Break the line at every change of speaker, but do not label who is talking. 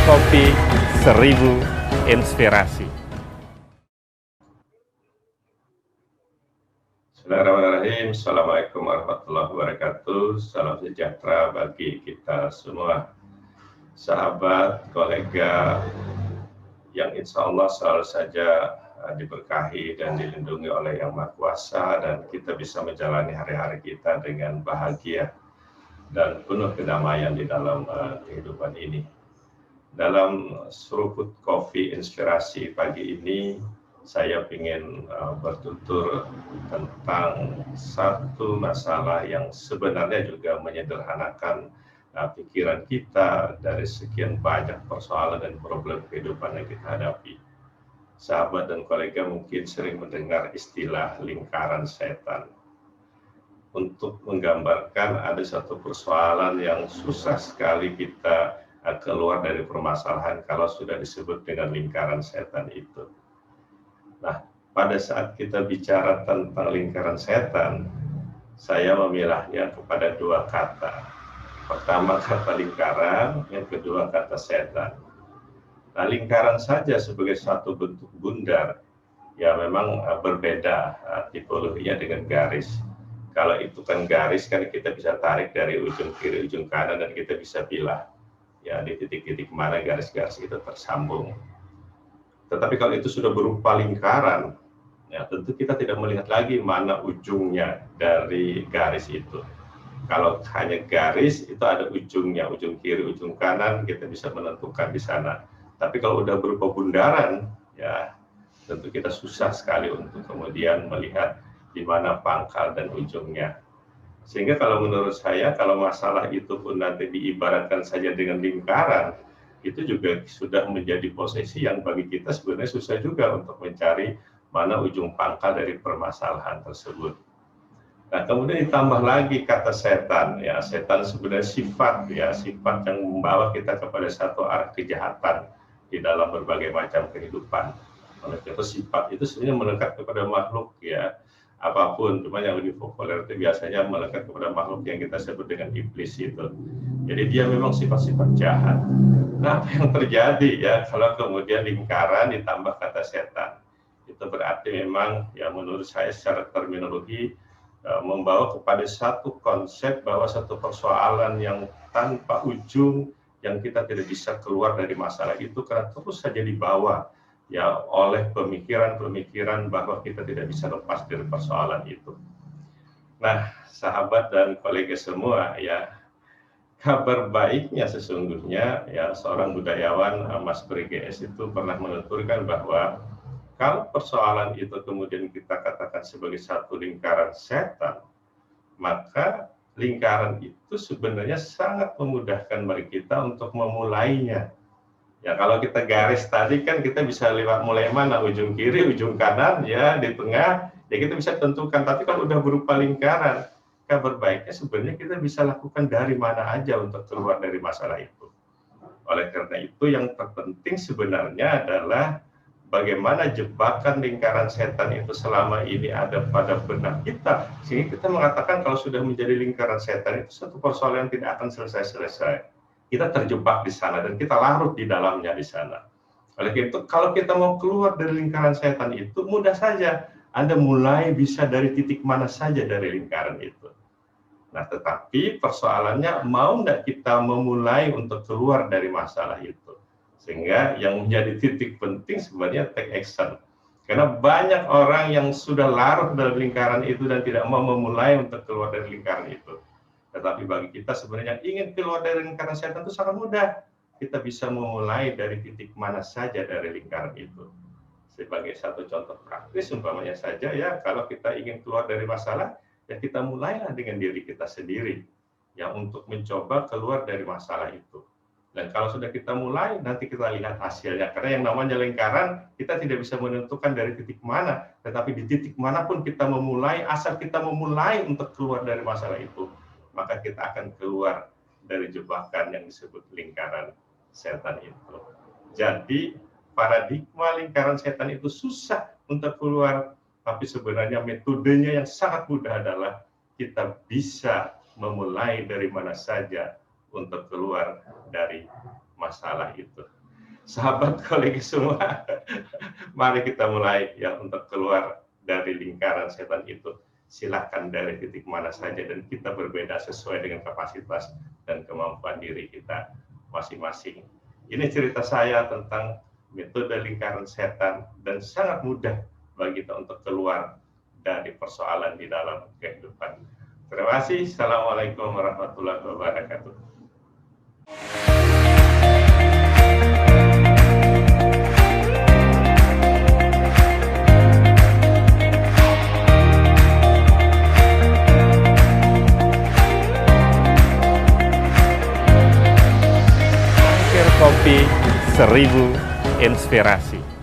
Kopi 1000 Inspirasi.
Bismillahirrahmanirrahim. Assalamualaikum warahmatullahi wabarakatuh. Salam sejahtera bagi kita semua. Sahabat, kolega yang insya Allah selalu saja diberkahi dan dilindungi oleh Yang Maha Kuasa, dan kita bisa menjalani hari-hari kita dengan bahagia dan penuh kedamaian di dalam kehidupan ini. Dalam seruput kopi inspirasi pagi ini, saya ingin bertutur tentang satu masalah yang sebenarnya juga menyederhanakan pikiran kita dari sekian banyak persoalan dan problem kehidupan yang kita hadapi. Sahabat dan kolega mungkin sering mendengar istilah lingkaran setan. Untuk menggambarkan ada satu persoalan yang susah sekali kita keluar dari permasalahan kalau sudah disebut dengan lingkaran setan itu. Nah, pada saat kita bicara tentang lingkaran setan, saya memilahnya kepada dua kata. Pertama kata lingkaran, yang kedua kata setan. Nah, lingkaran saja sebagai satu bentuk bundar, ya memang berbeda tipologinya dengan garis. Kalau itu kan garis, kan kita bisa tarik dari ujung kiri, ujung kanan, dan kita bisa pilah. Ya, di titik-titik mana garis-garis itu tersambung. Tetapi kalau itu sudah berupa lingkaran, ya tentu kita tidak melihat lagi mana ujungnya dari garis itu. Kalau hanya garis, itu ada ujungnya, ujung kiri, ujung kanan, kita bisa menentukan di sana. Tapi kalau udah berupa bundaran, ya tentu kita susah sekali untuk kemudian melihat di mana pangkal dan ujungnya. Sehingga kalau menurut saya, kalau masalah itu pun nanti diibaratkan saja dengan lingkaran, itu juga sudah menjadi posisi yang bagi kita sebenarnya susah juga untuk mencari mana ujung pangkal dari permasalahan tersebut. Nah, kemudian ditambah lagi kata setan, ya setan sebenarnya sifat yang membawa kita kepada satu arah kejahatan di dalam berbagai macam kehidupan. Oleh itu sifat itu sebenarnya melekat kepada makhluk, ya apapun, cuma yang lebih populer itu biasanya melekat kepada makhluk yang kita sebut dengan iblis itu. Jadi dia memang sifat-sifat jahat. Nah, apa yang terjadi ya kalau kemudian lingkaran ditambah kata setan? Itu berarti memang ya menurut saya secara terminologi membawa kepada satu konsep bahwa satu persoalan yang tanpa ujung, yang kita tidak bisa keluar dari masalah itu karena terus saja dibawa ya oleh pemikiran-pemikiran bahwa kita tidak bisa lepas dari persoalan itu. Nah, sahabat dan kolega semua, ya kabar baiknya sesungguhnya ya seorang budayawan Mas Bri GS itu pernah menuturkan bahwa kalau persoalan itu kemudian kita katakan sebagai satu lingkaran setan, maka lingkaran itu sebenarnya sangat memudahkan bagi kita untuk memulainya. Ya kalau kita garis tadi kan kita bisa lewat mulai mana, ujung kiri, ujung kanan, ya di tengah, ya kita bisa tentukan. Tapi kalau udah berupa lingkaran, kabar baiknya sebenarnya kita bisa lakukan dari mana aja untuk keluar dari masalah itu. Oleh karena itu yang terpenting sebenarnya adalah bagaimana jebakan lingkaran setan itu selama ini ada pada benak kita. Sehingga kita mengatakan kalau sudah menjadi lingkaran setan itu satu persoalan yang tidak akan selesai-selesai. Kita terjebak di sana dan kita larut di dalamnya di sana. Oleh itu, kalau kita mau keluar dari lingkaran setan itu mudah saja. Anda mulai bisa dari titik mana saja dari lingkaran itu. Nah, tetapi persoalannya mau nggak kita memulai untuk keluar dari masalah itu. Sehingga yang menjadi titik penting sebenarnya take action. Karena banyak orang yang sudah larut dalam lingkaran itu dan tidak mau memulai untuk keluar dari lingkaran itu. Tetapi bagi kita sebenarnya ingin keluar dari lingkaran setan itu sangat mudah. Kita bisa memulai dari titik mana saja dari lingkaran itu. Sebagai satu contoh praktis, umpamanya saja ya, kalau kita ingin keluar dari masalah, ya kita mulailah dengan diri kita sendiri. Ya untuk mencoba keluar dari masalah itu. Dan kalau sudah kita mulai, nanti kita lihat hasilnya. Karena yang namanya lingkaran, kita tidak bisa menentukan dari titik mana. Tetapi di titik manapun kita memulai, asal kita memulai untuk keluar dari masalah itu, maka kita akan keluar dari jebakan yang disebut lingkaran setan itu. Jadi paradigma lingkaran setan itu susah untuk keluar, tapi sebenarnya metodenya yang sangat mudah adalah kita bisa memulai dari mana saja untuk keluar dari masalah itu. Sahabat kolega semua, mari kita mulai ya untuk keluar dari lingkaran setan itu. Silakan dari titik mana saja, dan kita berbeda sesuai dengan kapasitas dan kemampuan diri kita masing-masing. Ini cerita saya tentang metode lingkaran setan, dan sangat mudah bagi kita untuk keluar dari persoalan di dalam kehidupan. Terima kasih. Assalamualaikum warahmatullahi wabarakatuh.
Kopi 1000 inspirasi.